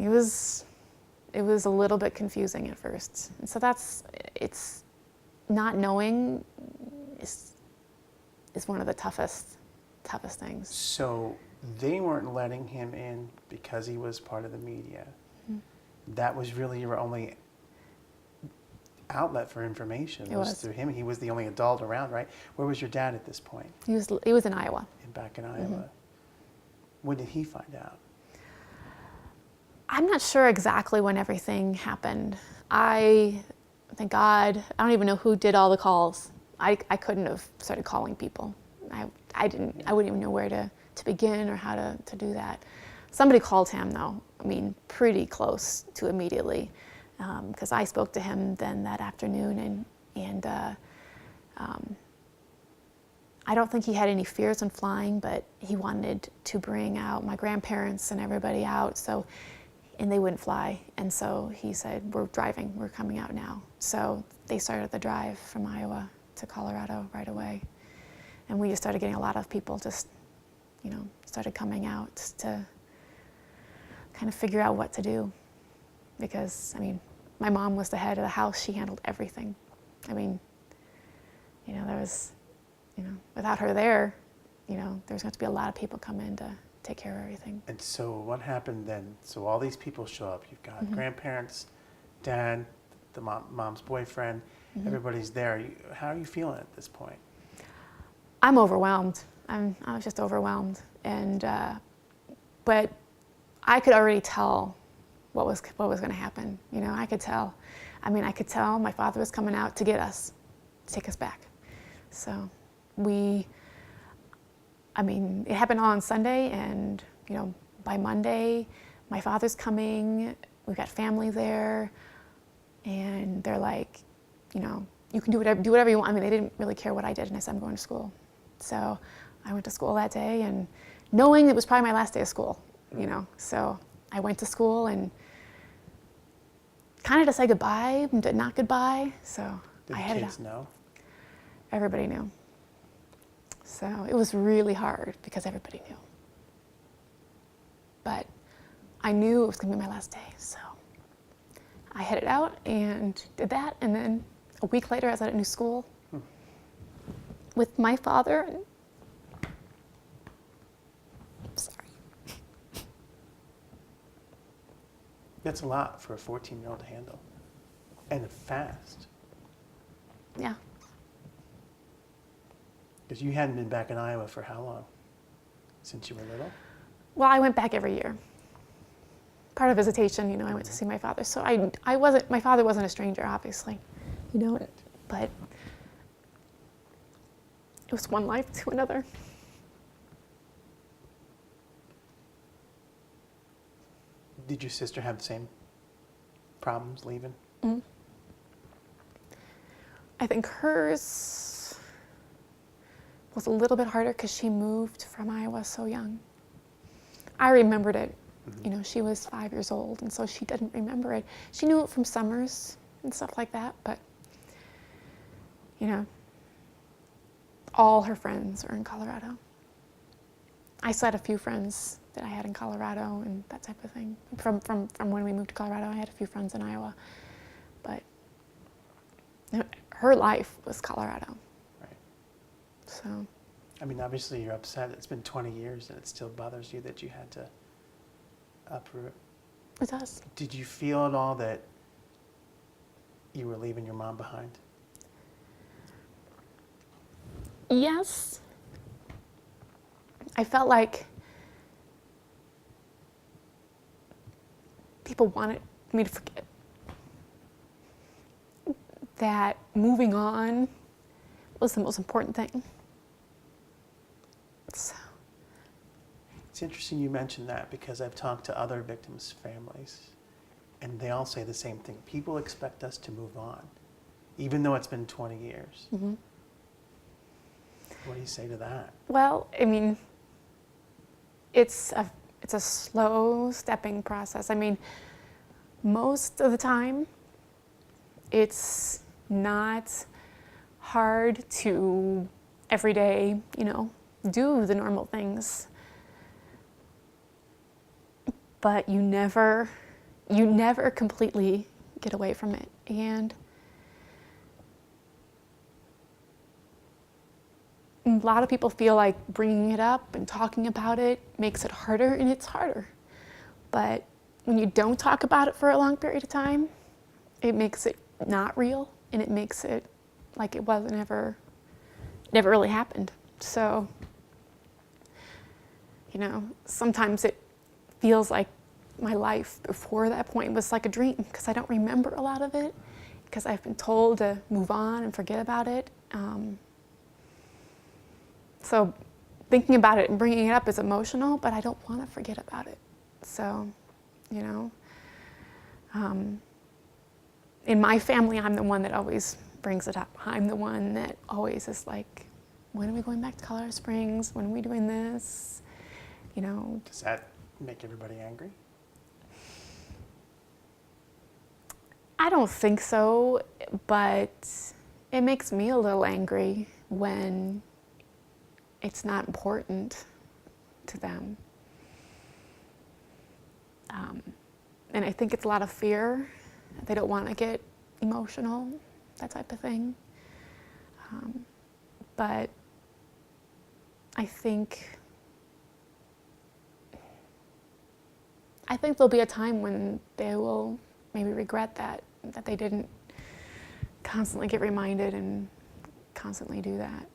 it was a little bit confusing at first. And so it's not knowing is one of the toughest things. So they weren't letting him in because he was part of the media. Mm-hmm. That was really your only outlet for information. It was through him. He was the only adult around, right? Where was your dad at this point? He was in Iowa. Back in Iowa. Mm-hmm. When did he find out? I'm not sure exactly when everything happened. Thank God, I don't even know who did all the calls. I couldn't have started calling people. I wouldn't even know where to begin or how to do that. Somebody called him though, I mean, pretty close to immediately, because I spoke to him then that afternoon, and I don't think he had any fears on flying, but he wanted to bring out my grandparents and everybody out, and they wouldn't fly. And so he said, we're driving, we're coming out now. So they started the drive from Iowa to Colorado right away. And we just started getting a lot of people just, started coming out to kind of figure out what to do. Because, my mom was the head of the house, she handled everything. There was, without her there, there's going to be a lot of people come in to take care of everything. And so what happened then? So all these people show up. You've got mm-hmm. grandparents, dad, the mom's boyfriend, mm-hmm. everybody's there. How are you feeling at this point? I'm overwhelmed. I was just overwhelmed. And, but I could already tell what was going to happen. I could tell. I could tell my father was coming out to get us, to take us back. So it happened all on Sunday, and by Monday, my father's coming. We've got family there, and they're like, you can do whatever you want. They didn't really care what I did, and I said I'm going to school. So I went to school that day, and knowing it was probably my last day of school, So I went to school and kind of to say goodbye, but not goodbye. So Did I the headed kids out. know? Everybody knew. So it was really hard because everybody knew. But I knew it was going to be my last day, so I headed out and did that. And then a week later, I was at a new school with my father. Sorry. That's a lot for a 14-year-old to handle. And fast. Yeah. Because you hadn't been back in Iowa for how long? Since you were little? Well, I went back every year. Part of visitation, I went to see my father. So my father wasn't a stranger, obviously, but it was one life to another. Did your sister have the same problems leaving? Mm-hmm. I think hers was a little bit harder because she moved from Iowa so young. I remembered it. Mm-hmm. She was 5 years old, and so she didn't remember it. She knew it from summers and stuff like that, but, all her friends are in Colorado. I still had a few friends that I had in Colorado and that type of thing. From when we moved to Colorado, I had a few friends in Iowa. But her life was Colorado. Right. So. Obviously you're upset. It's been 20 years and it still bothers you that you had to uproot. It does. Did you feel at all that you were leaving your mom behind? Yes. I felt like people wanted me to forget that moving on was the most important thing. So. It's interesting you mentioned that because I've talked to other victims' families and they all say the same thing. People expect us to move on, even though it's been 20 years. Mm-hmm. What do you say to that? Well, it's a slow stepping process. Most of the time, it's not hard to every day, do the normal things. But you never you never completely get away from it. And a lot of people feel like bringing it up and talking about it makes it harder, and it's harder. But when you don't talk about it for a long period of time, it makes it not real, and it makes it like it wasn't ever, never really happened. So, you know, sometimes it feels like my life before that point was like a dream, because I don't remember a lot of it, because I've been told to move on and forget about it. So thinking about it and bringing it up is emotional, but I don't want to forget about it. So, you know, in my family, I'm the one that always brings it up. I'm the one that always is like, when are we going back to Colorado Springs? When are we doing this? You know. Does that make everybody angry? I don't think so, but it makes me a little angry when it's not important to them. And I think it's a lot of fear. They don't want to get emotional, that type of thing. But I think there'll be a time when they will maybe regret that they didn't constantly get reminded and constantly do that.